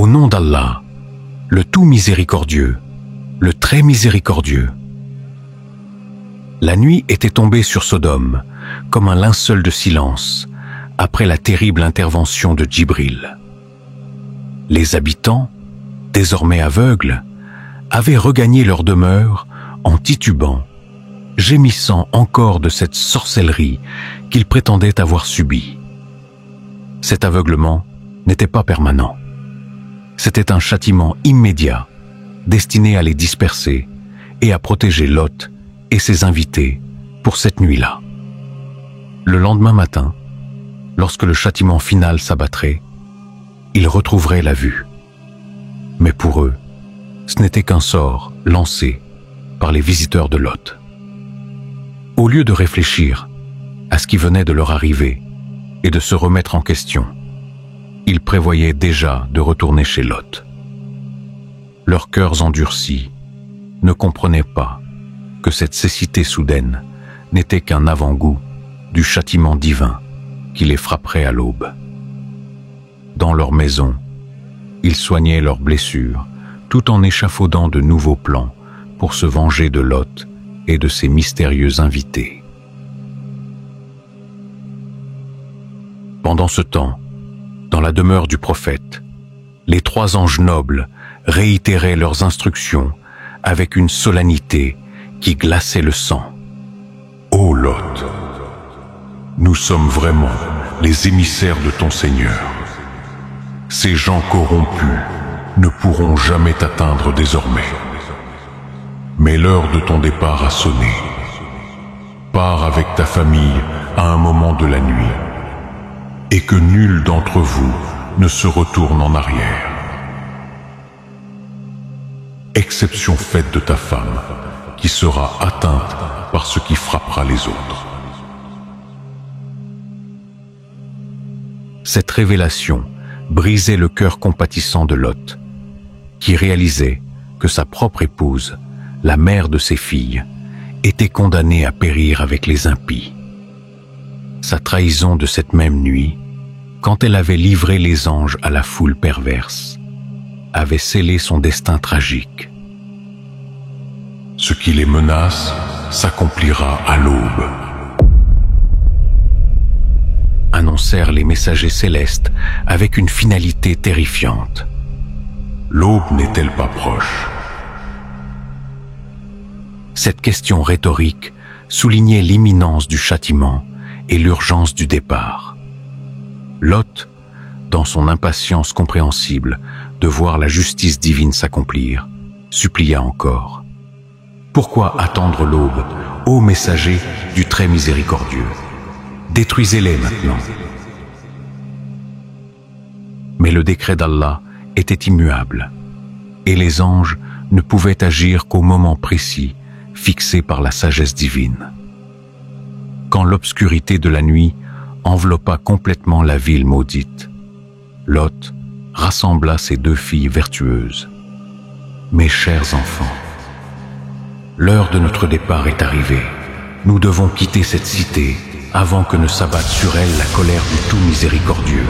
nom d'Allah, le tout miséricordieux, le très miséricordieux. La nuit était tombée sur Sodome comme un linceul de silence après la terrible intervention de Djibril. Les habitants, désormais aveugles, avaient regagné leur demeure en titubant, gémissant encore de cette sorcellerie qu'ils prétendaient avoir subie. Cet aveuglement n'était pas permanent. C'était un châtiment immédiat, destiné à les disperser et à protéger Lot et ses invités pour cette nuit-là. Le lendemain matin, lorsque le châtiment final s'abattrait, ils retrouveraient la vue. Mais pour eux, ce n'était qu'un sort lancé par les visiteurs de Lot. Au lieu de réfléchir à ce qui venait de leur arriver et de se remettre en question, ils prévoyaient déjà de retourner chez Lot. Leurs cœurs endurcis ne comprenaient pas que cette cécité soudaine n'était qu'un avant-goût du châtiment divin qui les frapperait à l'aube. Dans leur maison, ils soignaient leurs blessures tout en échafaudant de nouveaux plans pour se venger de Lot et de ses mystérieux invités. Pendant ce temps, dans la demeure du prophète, les 3 anges nobles réitéraient leurs instructions avec une solennité qui glaçait le sang. Ô Lot, nous sommes vraiment les émissaires de ton Seigneur. Ces gens corrompus ne pourront jamais t'atteindre désormais. Mais l'heure de ton départ a sonné. Pars avec ta famille à un moment de la nuit, et que nul d'entre vous ne se retourne en arrière. Exception faite de ta femme, qui sera atteinte par ce qui frappera les autres. Cette révélation brisait le cœur compatissant de Lot, qui réalisait que sa propre épouse, la mère de ses filles, était condamnée à périr avec les impies. Sa trahison de cette même nuit, quand elle avait livré les anges à la foule perverse, avait scellé son destin tragique. Ce qui les menace s'accomplira à l'aube, annoncèrent les messagers célestes avec une finalité terrifiante. L'aube n'est-elle pas proche? Cette question rhétorique soulignait l'imminence du châtiment et l'urgence du départ. Lot, dans son impatience compréhensible de voir la justice divine s'accomplir, supplia encore. Pourquoi attendre l'aube, ô messager du très miséricordieux? Détruisez-les maintenant. Mais le décret d'Allah était immuable, et les anges ne pouvaient agir qu'au moment précis fixé par la sagesse divine. Quand l'obscurité de la nuit enveloppa complètement la ville maudite, Lot rassembla ses 2 filles vertueuses. Mes chers enfants, l'heure de notre départ est arrivée. Nous devons quitter cette cité avant que ne s'abatte sur elle la colère du tout miséricordieux.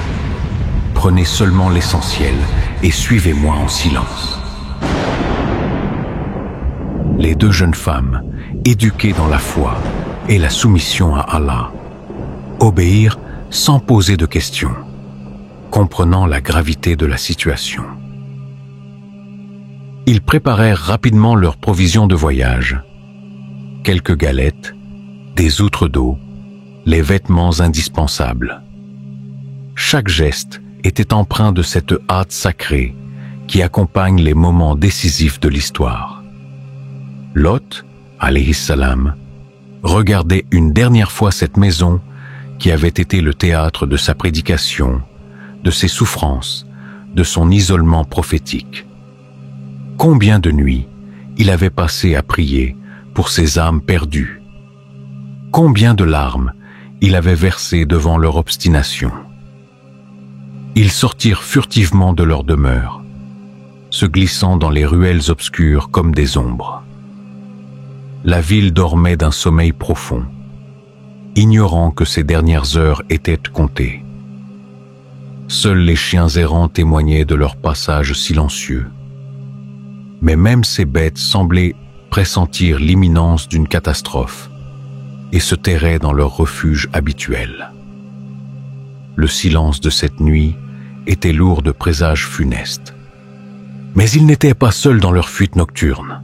Prenez seulement l'essentiel et suivez-moi en silence. Les 2 jeunes femmes, éduquées dans la foi et la soumission à Allah, obéirent sans poser de questions, comprenant la gravité de la situation. Ils préparèrent rapidement leurs provisions de voyage, quelques galettes, des outres d'eau, les vêtements indispensables. Chaque geste était empreint de cette hâte sacrée qui accompagne les moments décisifs de l'histoire. Lot, alayhi salam, regardait une dernière fois cette maison qui avait été le théâtre de sa prédication, de ses souffrances, de son isolement prophétique. Combien de nuits il avait passé à prier pour ces âmes perdues? Combien de larmes il avait versées devant leur obstination? Ils sortirent furtivement de leur demeure, se glissant dans les ruelles obscures comme des ombres. La ville dormait d'un sommeil profond, ignorant que ses dernières heures étaient comptées. Seuls les chiens errants témoignaient de leur passage silencieux. Mais même ces bêtes semblaient pressentir l'imminence d'une catastrophe et se terraient dans leur refuge habituel. Le silence de cette nuit était lourd de présages funestes. Mais ils n'étaient pas seuls dans leur fuite nocturne.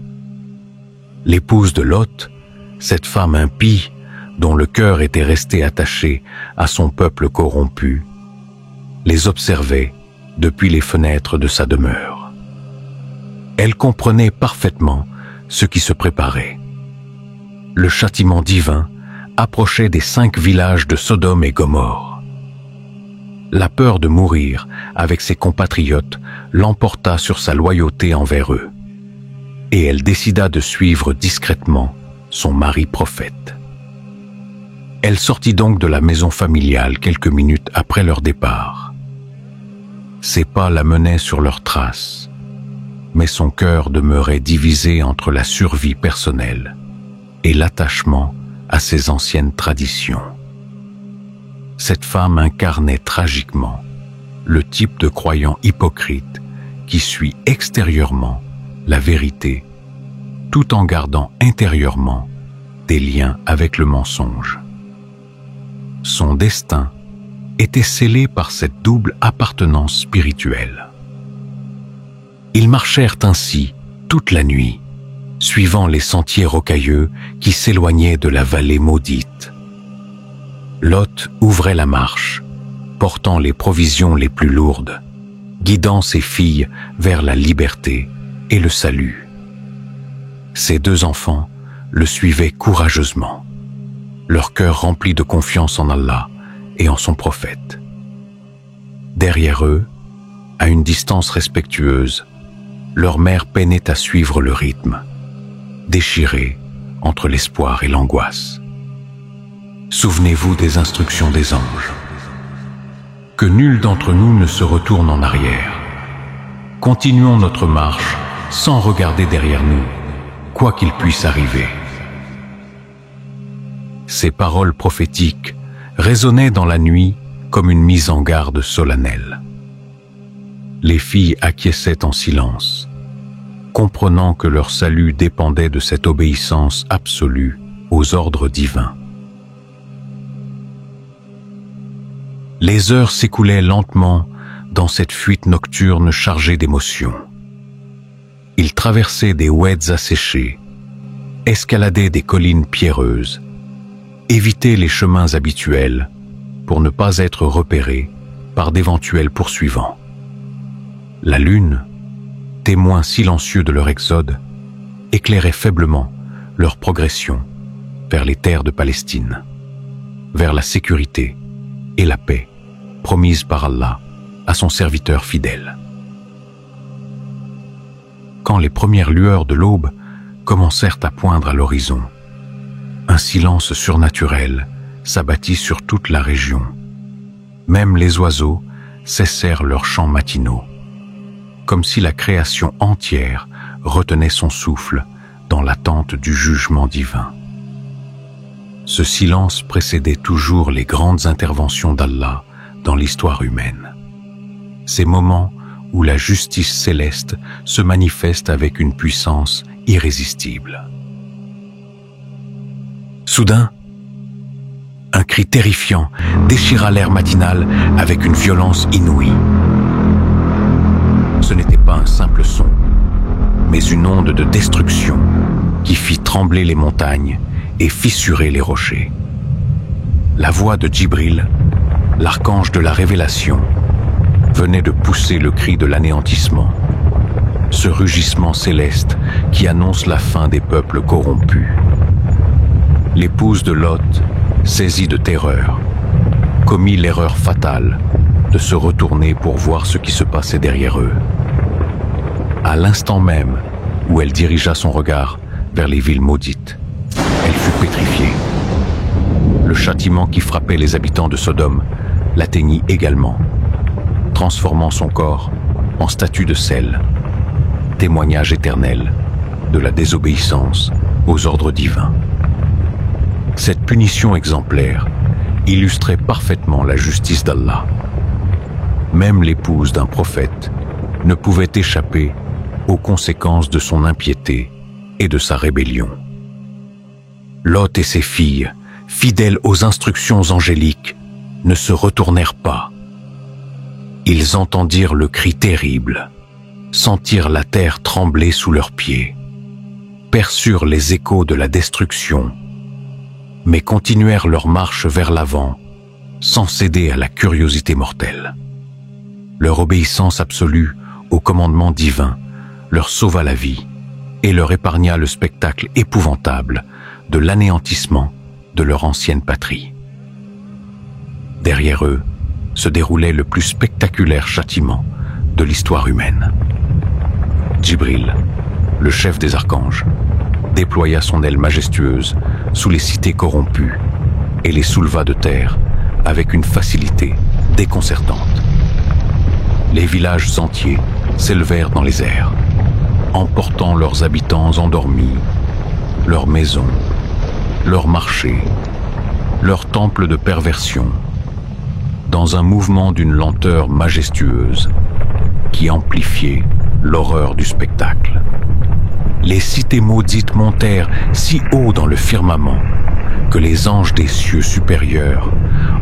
L'épouse de Lot, cette femme impie, dont le cœur était resté attaché à son peuple corrompu, les observait depuis les fenêtres de sa demeure. Elle comprenait parfaitement ce qui se préparait. Le châtiment divin approchait des 5 villages de Sodome et Gomorrhe. La peur de mourir avec ses compatriotes l'emporta sur sa loyauté envers eux, et elle décida de suivre discrètement son mari prophète. Elle sortit donc de la maison familiale quelques minutes après leur départ. Ses pas la menaient sur leurs traces, mais son cœur demeurait divisé entre la survie personnelle et l'attachement à ses anciennes traditions. Cette femme incarnait tragiquement le type de croyant hypocrite qui suit extérieurement la vérité tout en gardant intérieurement des liens avec le mensonge. Son destin était scellé par cette double appartenance spirituelle. Ils marchèrent ainsi toute la nuit, suivant les sentiers rocailleux qui s'éloignaient de la vallée maudite. Lot ouvrait la marche, portant les provisions les plus lourdes, guidant ses filles vers la liberté et le salut. Ses 2 enfants le suivaient courageusement, leur cœur rempli de confiance en Allah et en son prophète. Derrière eux, à une distance respectueuse, leur mère peinait à suivre le rythme, déchirée entre l'espoir et l'angoisse. Souvenez-vous des instructions des anges. Que nul d'entre nous ne se retourne en arrière. Continuons notre marche sans regarder derrière nous, quoi qu'il puisse arriver. Ces paroles prophétiques résonnaient dans la nuit comme une mise en garde solennelle. Les filles acquiesçaient en silence, comprenant que leur salut dépendait de cette obéissance absolue aux ordres divins. Les heures s'écoulaient lentement dans cette fuite nocturne chargée d'émotions. Ils traversaient des oueds asséchés, escaladaient des collines pierreuses, évitaient les chemins habituels pour ne pas être repérés par d'éventuels poursuivants. La lune, témoin silencieux de leur exode, éclairait faiblement leur progression vers les terres de Palestine, vers la sécurité et la paix promise par Allah à son serviteur fidèle. Quand les premières lueurs de l'aube commencèrent à poindre à l'horizon, un silence surnaturel s'abattit sur toute la région. Même les oiseaux cessèrent leurs chants matinaux, comme si la création entière retenait son souffle dans l'attente du jugement divin. Ce silence précédait toujours les grandes interventions d'Allah dans l'histoire humaine. Ces moments où la justice céleste se manifeste avec une puissance irrésistible. Soudain, un cri terrifiant déchira l'air matinal avec une violence inouïe. Ce n'était pas un simple son, mais une onde de destruction qui fit trembler les montagnes et fissurer les rochers. La voix de Djibril, l'archange de la révélation, venait de pousser le cri de l'anéantissement, ce rugissement céleste qui annonce la fin des peuples corrompus. L'épouse de Lot, saisie de terreur, commit l'erreur fatale de se retourner pour voir ce qui se passait derrière eux. À l'instant même où elle dirigea son regard vers les villes maudites, elle fut pétrifiée. Le châtiment qui frappait les habitants de Sodome l'atteignit également, transformant son corps en statue de sel, témoignage éternel de la désobéissance aux ordres divins. Cette punition exemplaire illustrait parfaitement la justice d'Allah. même l'épouse d'un prophète, ne pouvait échapper aux conséquences de son impiété et de sa rébellion. Lot et ses filles, fidèles aux instructions angéliques, ne se retournèrent pas. Ils entendirent le cri terrible, sentirent la terre trembler sous leurs pieds, perçurent les échos de la destruction, mais continuèrent leur marche vers l'avant, sans céder à la curiosité mortelle. Leur obéissance absolue au commandement divin leur sauva la vie et leur épargna le spectacle épouvantable de l'anéantissement de leur ancienne patrie. Derrière eux se déroulait le plus spectaculaire châtiment de l'histoire humaine. Djibril, le chef des archanges, déploya son aile majestueuse sous les cités corrompues et les souleva de terre avec une facilité déconcertante. Les villages entiers s'élevèrent dans les airs, emportant leurs habitants endormis, leurs maisons, leurs marchés, leurs temples de perversion, dans un mouvement d'une lenteur majestueuse qui amplifiait l'horreur du spectacle. Les cités maudites montèrent si haut dans le firmament que les anges des cieux supérieurs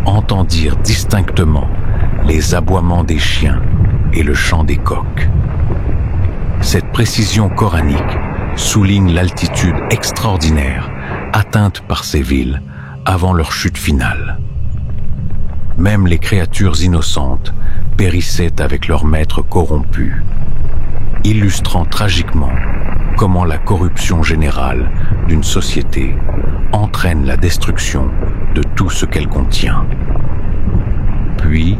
entendirent distinctement les aboiements des chiens et le chant des coqs. Cette précision coranique souligne l'altitude extraordinaire atteinte par ces villes avant leur chute finale. Même les créatures innocentes périssaient avec leurs maîtres corrompus, illustrant tragiquement comment la corruption générale d'une société entraîne la destruction de tout ce qu'elle contient. Puis,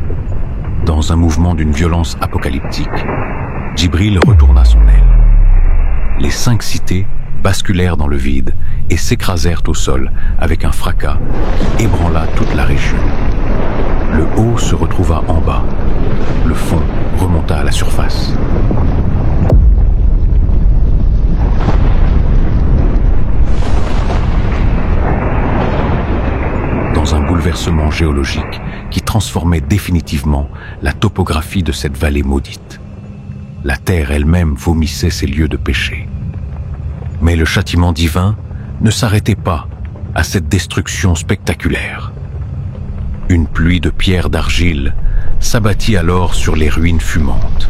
dans un mouvement d'une violence apocalyptique, Djibril retourna son aile. Les 5 cités basculèrent dans le vide et s'écrasèrent au sol avec un fracas qui ébranla toute la région. Le haut se retrouva en bas, le fond remonta à la surface. Dans un bouleversement géologique qui transformait définitivement la topographie de cette vallée maudite. La terre elle-même vomissait ses lieux de péché. Mais le châtiment divin ne s'arrêtait pas à cette destruction spectaculaire. Une pluie de pierres d'argile s'abattit alors sur les ruines fumantes,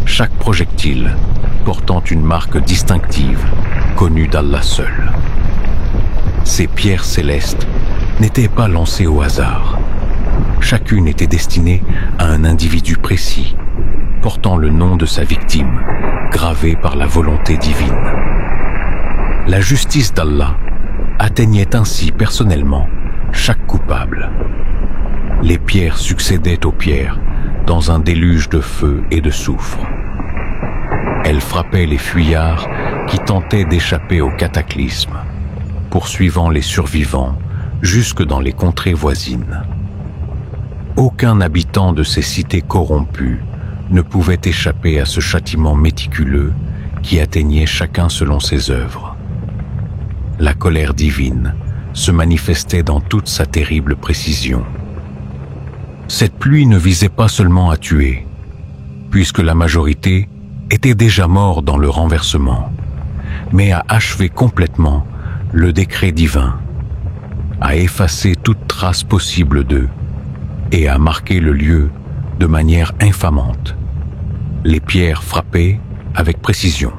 chaque projectile portant une marque distinctive connue d'Allah seul. Ces pierres célestes n'étaient pas lancées au hasard. Chacune était destinée à un individu précis, portant le nom de sa victime, gravé par la volonté divine. La justice d'Allah atteignait ainsi personnellement chaque coupable. Les pierres succédaient aux pierres dans un déluge de feu et de soufre. Elles frappaient les fuyards qui tentaient d'échapper au cataclysme, poursuivant les survivants jusque dans les contrées voisines. Aucun habitant de ces cités corrompues ne pouvait échapper à ce châtiment méticuleux qui atteignait chacun selon ses œuvres. La colère divine se manifestait dans toute sa terrible précision. Cette pluie ne visait pas seulement à tuer, puisque la majorité était déjà mort dans le renversement, mais à achever complètement le décret divin, à effacer toute trace possible d'eux et à marquer le lieu de manière infamante. Les pierres frappaient avec précision,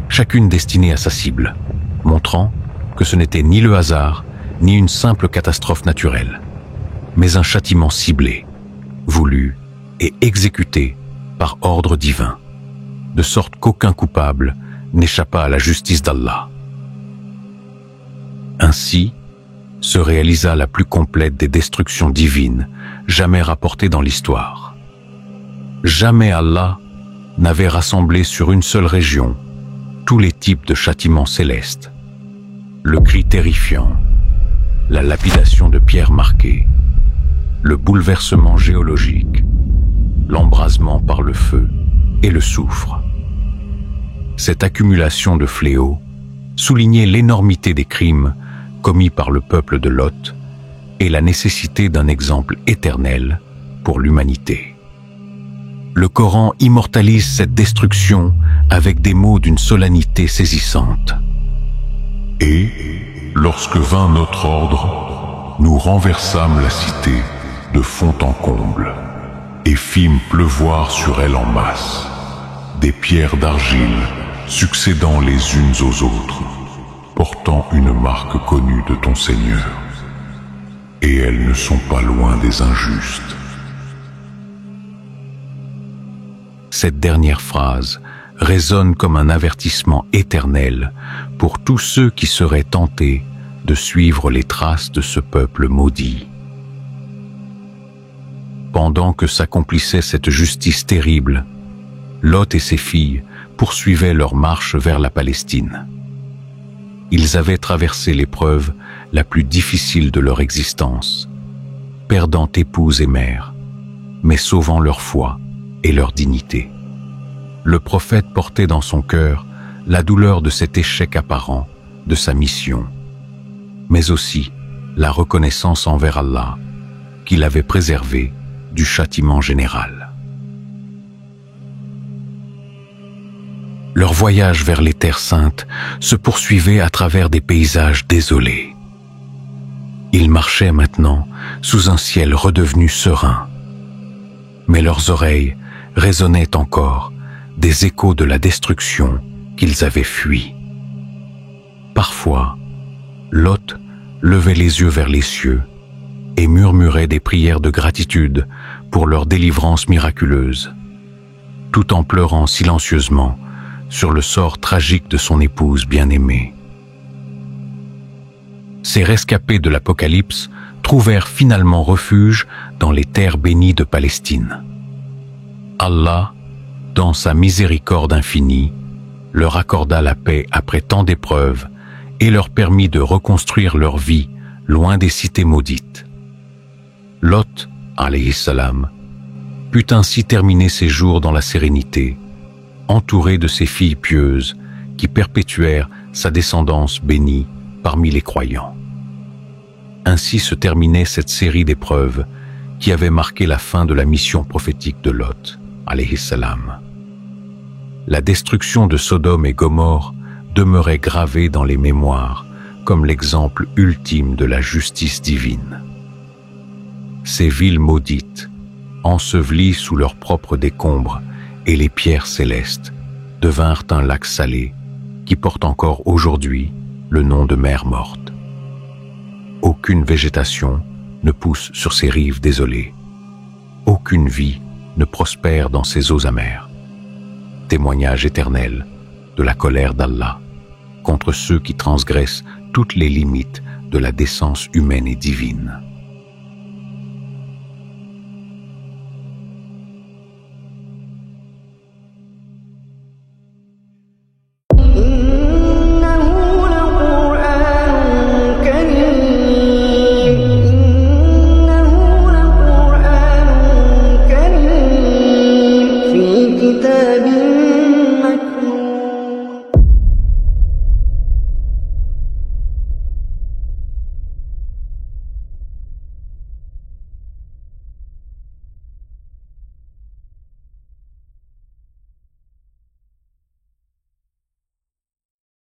chacune destinée à sa cible, montrant que ce n'était ni le hasard, ni une simple catastrophe naturelle, mais un châtiment ciblé, voulu et exécuté par ordre divin, de sorte qu'aucun coupable n'échappa à la justice d'Allah. Ainsi se réalisa la plus complète des destructions divines jamais rapportées dans l'histoire. Jamais Allah n'avait rassemblé sur une seule région tous les types de châtiments célestes. Le cri terrifiant, la lapidation de pierres marquées, le bouleversement géologique, l'embrasement par le feu et le soufre. Cette accumulation de fléaux soulignait l'énormité des crimes commis par le peuple de Lot et la nécessité d'un exemple éternel pour l'humanité. Le Coran immortalise cette destruction avec des mots d'une solennité saisissante. Et, lorsque vint notre ordre, nous renversâmes la cité de fond en comble et fîmes pleuvoir sur elle en masse des pierres d'argile succédant les unes aux autres, portant une marque connue de ton Seigneur. Et elles ne sont pas loin des injustes. Cette dernière phrase résonne comme un avertissement éternel pour tous ceux qui seraient tentés de suivre les traces de ce peuple maudit. Pendant que s'accomplissait cette justice terrible, Lot et ses filles poursuivaient leur marche vers la Palestine. Ils avaient traversé l'épreuve la plus difficile de leur existence, perdant épouse et mère, mais sauvant leur foi et leur dignité. Le prophète portait dans son cœur la douleur de cet échec apparent de sa mission, mais aussi la reconnaissance envers Allah, qui l'avait préservé du châtiment général. Leur voyage vers les terres saintes se poursuivait à travers des paysages désolés. Ils marchaient maintenant sous un ciel redevenu serein, mais leurs oreilles résonnaient encore des échos de la destruction qu'ils avaient fui. Parfois, Lot levait les yeux vers les cieux et murmurait des prières de gratitude pour leur délivrance miraculeuse, tout en pleurant silencieusement sur le sort tragique de son épouse bien-aimée. Ces rescapés de l'Apocalypse trouvèrent finalement refuge dans les terres bénies de Palestine. Allah, dans sa miséricorde infinie, leur accorda la paix après tant d'épreuves et leur permit de reconstruire leur vie loin des cités maudites. Lot, alayhi salam, put ainsi terminer ses jours dans la sérénité, entouré de ses filles pieuses qui perpétuèrent sa descendance bénie parmi les croyants. Ainsi se terminait cette série d'épreuves qui avait marqué la fin de la mission prophétique de Lot, alayhi salam. La destruction de Sodome et Gomorrhe demeurait gravée dans les mémoires comme l'exemple ultime de la justice divine. Ces villes maudites, ensevelies sous leurs propres décombres et les pierres célestes, devinrent un lac salé qui porte encore aujourd'hui le nom de mer morte. Aucune végétation ne pousse sur ces rives désolées. Aucune vie ne prospère dans ces eaux amères. Témoignage éternel de la colère d'Allah contre ceux qui transgressent toutes les limites de la décence humaine et divine.